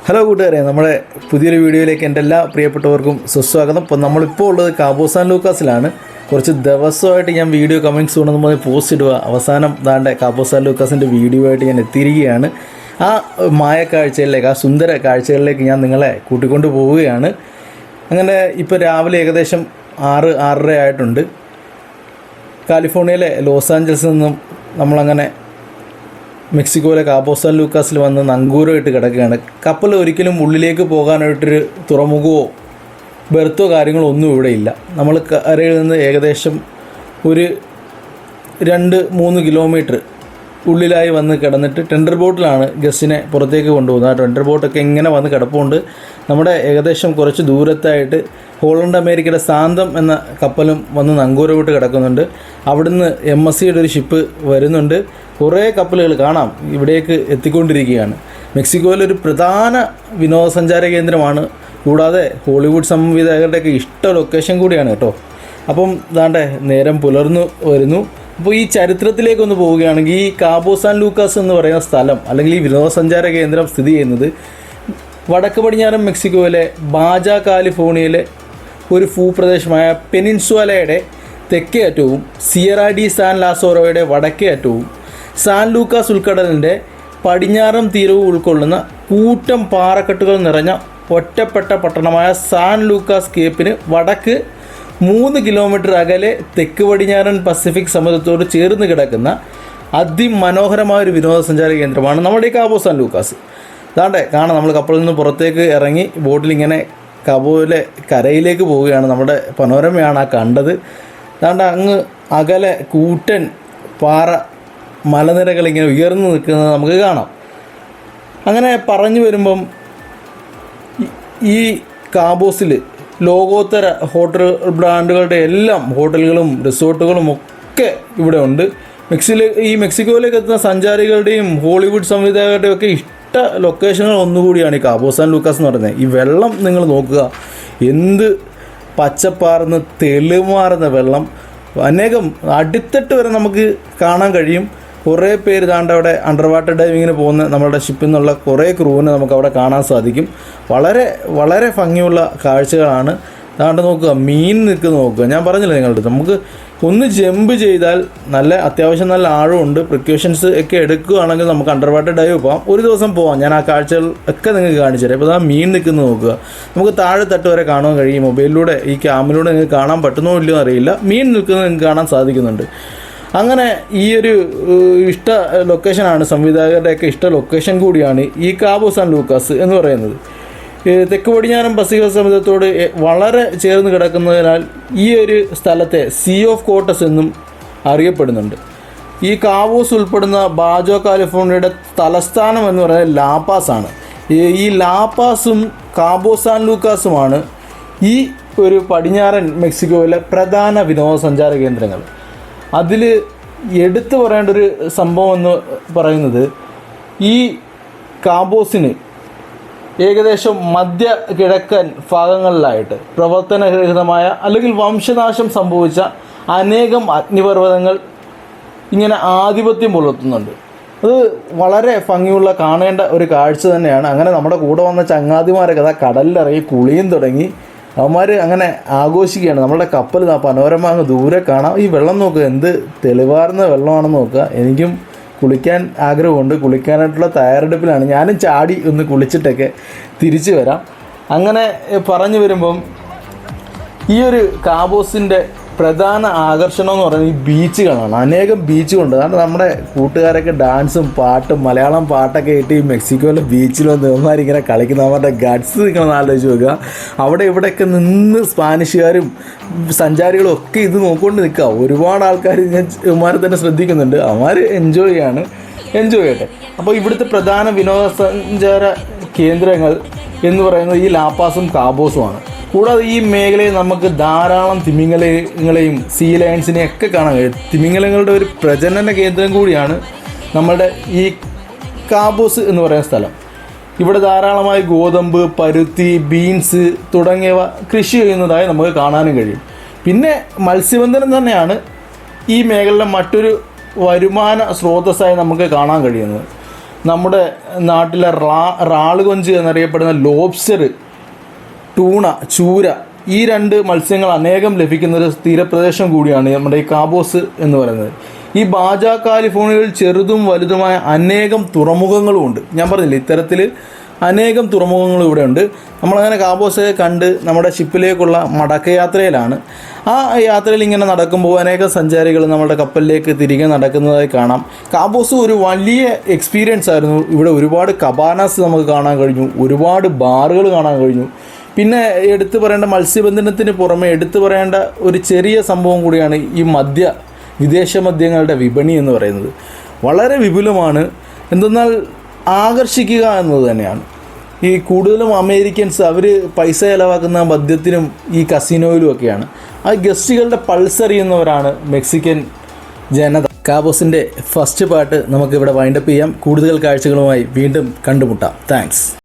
Hello കൂട്ടുകാരെ, നമ്മുടെ പുതിയൊരു വീഡിയോയിലേക്ക് എൻ്റെ എല്ലാ പ്രിയപ്പെട്ടവർക്കും സുസ്വാഗതം. ഇപ്പോൾ നമ്മളിപ്പോൾ ഉള്ളത് കാബോ സാൻ ലൂക്കാസിലാണ്. കുറച്ച് ദിവസമായിട്ട് ഞാൻ വീഡിയോ കമ്മിങ്സ് കൊണ്ടെന്ന് പറഞ്ഞ് പോസ്റ്റ് ഇടുക. അവസാനം ദാണ്ടെ കാബോ സാൻ ലൂക്കാസിൻ്റെ വീഡിയോ ആയിട്ട് ഞാൻ എത്തിയിരിക്കുകയാണ്. ആ മായ കാഴ്ചകളിലേക്ക്, ആ സുന്ദര കാഴ്ചകളിലേക്ക് ഞാൻ നിങ്ങളെ കൂട്ടിക്കൊണ്ട് പോവുകയാണ്. അങ്ങനെ ഇപ്പോൾ രാവിലെ ഏകദേശം 6-6:30 ആയിട്ടുണ്ട്. കാലിഫോർണിയയിലെ ലോസ് ആഞ്ചൽസിൽ നിന്നും നമ്മളങ്ങനെ മെക്സിക്കോയിലെ കാബോ സാൻ ലൂക്കാസിൽ വന്ന് നങ്കൂരമായിട്ട് കിടക്കുകയാണ്. കപ്പൽ ഒരിക്കലും ഉള്ളിലേക്ക് പോകാനായിട്ടൊരു തുറമുഖമോ ബെർത്തോ കാര്യങ്ങളോ ഒന്നും ഇവിടെ ഇല്ല. നമ്മൾ കരയിൽ നിന്ന് ഏകദേശം ഒരു 2-3 കിലോമീറ്റർ ഉള്ളിലായി വന്ന് കിടന്നിട്ട് ടെൻഡർ ബോട്ടിലാണ് ഗസ്റ്റിനെ പുറത്തേക്ക് കൊണ്ടുപോകുന്നത്. ആ ടെൻഡർ ബോട്ടൊക്കെ ഇങ്ങനെ വന്ന് കിടപ്പുണ്ട്. നമ്മുടെ ഏകദേശം കുറച്ച് ദൂരത്തായിട്ട് ഹോളണ്ട് അമേരിക്കയുടെ സാന്തം എന്ന കപ്പലും വന്ന് നങ്കൂരമിട്ട് കിടക്കുന്നുണ്ട്. അവിടുന്ന് MSCയുടെ ഒരു ഷിപ്പ് വരുന്നുണ്ട്. കുറേ കപ്പലുകൾ കാണാം ഇവിടേക്ക് എത്തിക്കൊണ്ടിരിക്കുകയാണ്. മെക്സിക്കോയിലൊരു പ്രധാന വിനോദസഞ്ചാര കേന്ദ്രമാണ്. കൂടാതെ ഹോളിവുഡ് സംവിധായകരുടെയൊക്കെ ഇഷ്ട ലൊക്കേഷൻ കൂടിയാണ് കേട്ടോ. അപ്പം ദാണ്ടെ നേരം പുലർന്നു വരുന്നു. അപ്പോൾ ഈ ചരിത്രത്തിലേക്കൊന്ന് പോവുകയാണെങ്കിൽ, ഈ കാബോ സാൻ ലൂക്കാസ് എന്ന് പറയുന്ന സ്ഥലം അല്ലെങ്കിൽ ഈ വിനോദസഞ്ചാര കേന്ദ്രം സ്ഥിതി ചെയ്യുന്നത് വടക്ക് പടിഞ്ഞാറൻ മെക്സിക്കോയിലെ ബാജ കാലിഫോർണിയയിലെ ഒരു ഭൂപ്രദേശമായ പെനിൻസുലയുടെ തെക്കേ അറ്റവും സിയറ ഡി സാൻ ലാസോറോയുടെ വടക്കേ അറ്റവും സാൻ ലൂക്കാസ് ഉൾക്കടലിൻ്റെ പടിഞ്ഞാറൻ തീരവും ഉൾക്കൊള്ളുന്ന കൂറ്റം പാറക്കെട്ടുകൾ നിറഞ്ഞ ഒറ്റപ്പെട്ട പട്ടണമായ സാൻ ലൂക്കാസ് കേപ്പിന് വടക്ക് 3 കിലോമീറ്റർ അകലെ തെക്ക് പടിഞ്ഞാറൻ പസഫിക് സമുദ്രത്തോട് ചേർന്ന് കിടക്കുന്ന അതിമനോഹരമായ ഒരു വിനോദസഞ്ചാര കേന്ദ്രമാണ് നമ്മുടെ ഈ കാബോ സാൻ ലൂക്കാസ്. അതാണ്ട് കാണാം, നമ്മൾ കപ്പലിൽ നിന്ന് പുറത്തേക്ക് ഇറങ്ങി ബോട്ടിലിങ്ങനെ കാബോയിലെ കരയിലേക്ക് പോവുകയാണ്. നമ്മുടെ പനോരമയാണ് ആ കണ്ടത്. അതാണ്ട് അങ്ങ് അകലെ കൂറ്റൻ പാറ മലനിരകൾ ഇങ്ങനെ ഉയർന്നു നിൽക്കുന്നത് നമുക്ക് കാണാം. അങ്ങനെ പറഞ്ഞു വരുമ്പം ഈ കാബോസിൽ ലോകോത്തര ഹോട്ടൽ ബ്രാൻഡുകളുടെ എല്ലാം ഹോട്ടലുകളും റിസോർട്ടുകളും ഒക്കെ ഇവിടെ ഉണ്ട്. ഈ മെക്സിക്കോയിലേക്ക് എത്തുന്ന സഞ്ചാരികളുടെയും ഹോളിവുഡ് സംവിധായകരുടെയും ഒക്കെ ഇഷ്ട ലൊക്കേഷനുകൾ ഒന്നുകൂടിയാണ് ഈ കാബോ സാൻ ലൂക്കാസ് എന്ന് പറയുന്നത്. ഈ വെള്ളം നിങ്ങൾ നോക്കുക, എന്ത് പച്ചപ്പാർന്ന് തെളിമാറുന്ന വെള്ളം. അനേകം അടിത്തട്ട് വരെ നമുക്ക് കാണാൻ കഴിയും. കുറേ പേര് ദാണ്ട് അവിടെ അണ്ടർ വാട്ടർ ഡൈവിങ്ങിന് പോകുന്ന നമ്മളുടെ ഷിപ്പിൽ നിന്നുള്ള കുറേ ക്രൂവിനെ നമുക്ക് അവിടെ കാണാൻ സാധിക്കും. വളരെ വളരെ ഭംഗിയുള്ള കാഴ്ചകളാണ്. ദാണ്ട് നോക്കുക, മീൻ നിൽക്കുന്നത് നോക്കുക. ഞാൻ പറഞ്ഞില്ല നിങ്ങളുടെ അടുത്ത്, നമുക്ക് ഒന്ന് ജമ്പ് ചെയ്താൽ അത്യാവശ്യം നല്ല ആഴമുണ്ട്. പ്രിക്കോഷൻസ് ഒക്കെ എടുക്കുകയാണെങ്കിൽ നമുക്ക് അണ്ടർ വാട്ടർ ഡൈവ് പോകാം. ഒരു ദിവസം പോകാം. ഞാൻ ആ കാഴ്ചകൾ ഒക്കെ നിങ്ങൾക്ക് കാണിച്ചു തരാം. ഇപ്പോൾ ആ മീൻ നിൽക്കുന്നത് നോക്കുക. നമുക്ക് താഴെ തട്ട് വരെ കാണാൻ കഴിയും. മൊബൈലിലൂടെ ഈ ക്യാമിലൂടെ നിങ്ങൾക്ക് കാണാൻ പറ്റുന്നോ ഇല്ലയോ അറിയില്ല. മീൻ നിൽക്കുന്നത് നിങ്ങൾക്ക് കാണാൻ സാധിക്കുന്നുണ്ട്. അങ്ങനെ ഈ ഒരു ഇഷ്ട ലൊക്കേഷനാണ്, സംവിധായകരുടെയൊക്കെ ഇഷ്ട ലൊക്കേഷൻ കൂടിയാണ് ഈ കാബോ സാൻ ലൂക്കാസ് എന്ന് പറയുന്നത്. തെക്ക് പടിഞ്ഞാറൻ പസഫിക് സമുദ്രത്തോട് വളരെ ചേർന്ന് കിടക്കുന്നതിനാൽ ഈ ഒരു സ്ഥലത്തെ സീ ഓഫ് കോട്ടസ് എന്നും അറിയപ്പെടുന്നുണ്ട്. ഈ കാബോസ് ഉൾപ്പെടുന്ന ബാജോ കാലിഫോർണിയയുടെ തലസ്ഥാനം എന്ന് പറയുന്നത് ലാപാസാണ്. ഈ ലാപാസും കാബോ സാൻ ലൂക്കാസുമാണ് ഈ ഒരു പടിഞ്ഞാറൻ മെക്സിക്കോയിലെ പ്രധാന വിനോദസഞ്ചാര കേന്ദ്രങ്ങൾ. അതിൽ എടുത്തു പറയേണ്ട ഒരു സംഭവം എന്ന് പറയുന്നത്, ഈ കാബോസിന് ഏകദേശം മധ്യ കിഴക്കൻ ഭാഗങ്ങളിലായിട്ട് പ്രവർത്തനരഹിതമായ അല്ലെങ്കിൽ വംശനാശം സംഭവിച്ച അനേകം അഗ്നിപർവ്വതങ്ങൾ ഇങ്ങനെ ആധിപത്യം പുലർത്തുന്നുണ്ട്. അത് വളരെ ഭംഗിയുള്ള കാണേണ്ട ഒരു കാഴ്ച തന്നെയാണ്. അങ്ങനെ നമ്മുടെ കൂടെ വന്ന ചങ്ങാതിമാരൊക്കെ അതാ കടലിലിറങ്ങി കുളിയും തുടങ്ങി. അവന്മാർ അങ്ങനെ ആഘോഷിക്കുകയാണ്. നമ്മളുടെ കപ്പൽ പനോരമ അങ്ങ് ദൂരെ കാണാം. ഈ വെള്ളം നോക്കുക, എന്ത് തെളിവാർന്ന വെള്ളമാണെന്ന് നോക്കുക. എനിക്കും കുളിക്കാൻ ആഗ്രഹമുണ്ട്. കുളിക്കാനായിട്ടുള്ള തയ്യാറെടുപ്പിലാണ്. ഞാനും ചാടി ഒന്ന് കുളിച്ചിട്ടൊക്കെ തിരിച്ചു വരാം. അങ്ങനെ പറഞ്ഞു വരുമ്പം ഈ ഒരു കാബോസിൻ്റെ പ്രധാന ആകർഷണം എന്ന് പറയുന്നത് ഈ ബീച്ചുകളാണ്. അനേകം ബീച്ചുകളുണ്ട്. കാരണം നമ്മുടെ കൂട്ടുകാരൊക്കെ ഡാൻസും പാട്ടും മലയാളം പാട്ടൊക്കെ ഇട്ട് ഈ മെക്സിക്കോയിലെ ബീച്ചിൽ വന്ന് ഇവന്മാരിങ്ങനെ കളിക്കുന്ന അവരുടെ ഗഡ്സ് നിൽക്കണമെന്ന് ആലോചിച്ച് നോക്കുക. അവിടെ ഇവിടെയൊക്കെ നിന്ന് സ്പാനിഷുകാരും സഞ്ചാരികളും ഒക്കെ ഇത് നോക്കിക്കൊണ്ട് നിൽക്കുക. ഒരുപാട് ആൾക്കാർ ഇവന്മാരെ തന്നെ ശ്രദ്ധിക്കുന്നുണ്ട്. അവന്മാർ എൻജോയ് ചെയ്യട്ടെ. അപ്പോൾ ഇവിടുത്തെ പ്രധാന വിനോദസഞ്ചാര കേന്ദ്രങ്ങൾ എന്ന് പറയുന്നത് ഈ ലാപാസും കാബോസുമാണ്. കൂടാതെ ഈ മേഖലയിൽ നമുക്ക് ധാരാളം തിമിംഗലങ്ങളെയും സീ ലയൺസിനെയും ഒക്കെ കാണാൻ കഴിയും. തിമിംഗലങ്ങളുടെ ഒരു പ്രജനന കേന്ദ്രം കൂടിയാണ് നമ്മുടെ ഈ കാബോസ് എന്ന് പറയുന്ന സ്ഥലം. ഇവിടെ ധാരാളമായി ഗോതമ്പ്, പരുത്തി, ബീൻസ് തുടങ്ങിയവ കൃഷി ചെയ്യുന്നതായി നമുക്ക് കാണാനും കഴിയും. പിന്നെ മത്സ്യബന്ധനം തന്നെയാണ് ഈ മേഖലയിലെ മറ്റൊരു വരുമാന സ്രോതസ്സായി നമുക്ക് കാണാൻ കഴിയുന്നത്. നമ്മുടെ നാട്ടിലെ റാളുകൊഞ്ച് എന്നറിയപ്പെടുന്ന ലോബ്സ്റ്റർ, ടൂണ, ചൂര, ഈ 2 മത്സ്യങ്ങൾ അനേകം ലഭിക്കുന്നൊരു തീരപ്രദേശം കൂടിയാണ് നമ്മുടെ ഈ കാബോസ് എന്ന് പറയുന്നത്. ഈ ബാജ കാലിഫോർണിയയിൽ ചെറുതും വലുതുമായ അനേകം തുറമുഖങ്ങളുമുണ്ട്. ഞാൻ പറഞ്ഞില്ലേ, ഇത്തരത്തിൽ അനേകം തുറമുഖങ്ങൾ ഇവിടെ ഉണ്ട്. നമ്മളങ്ങനെ കാബോസൊക്കെ കണ്ട് നമ്മുടെ ഷിപ്പിലേക്കുള്ള മടക്കയാത്രയിലാണ്. ആ യാത്രയിൽ ഇങ്ങനെ നടക്കുമ്പോൾ അനേകം സഞ്ചാരികൾ നമ്മുടെ കപ്പലിലേക്ക് തിരികെ നടക്കുന്നതായി കാണാം. കാബോസ് ഒരു വലിയ എക്സ്പീരിയൻസ് ആയിരുന്നു. ഇവിടെ ഒരുപാട് കബാനാസ് നമുക്ക് കാണാൻ കഴിഞ്ഞു, ഒരുപാട് ബാറുകൾ കാണാൻ കഴിഞ്ഞു. പിന്നെ എടുത്തു പറയേണ്ട മത്സ്യബന്ധനത്തിന് പുറമെ എടുത്തു പറയേണ്ട ഒരു ചെറിയ സംഭവം കൂടിയാണ് ഈ വിദേശ മദ്യങ്ങളുടെ വിപണി എന്ന് പറയുന്നത്. വളരെ വിപുലമാണ്. എന്തെന്നാൽ ആകർഷിക്കുക എന്നത് തന്നെയാണ്. ഈ കൂടുതലും അമേരിക്കൻസ് അവർ പൈസ ചിലവാക്കുന്ന മദ്യത്തിനും ഈ കസിനോയിലും ഒക്കെയാണ്. ആ ഗസ്റ്റുകളുടെ പൾസ് അറിയുന്നവരാണ് മെക്സിക്കൻ ജനത. കാബോസിൻ്റെ ഫസ്റ്റ് പാർട്ട് നമുക്കിവിടെ വൈൻഡപ്പ് ചെയ്യാം. കൂടുതൽ കാഴ്ചകളുമായി വീണ്ടും കണ്ടുമുട്ടാം. താങ്ക്സ്.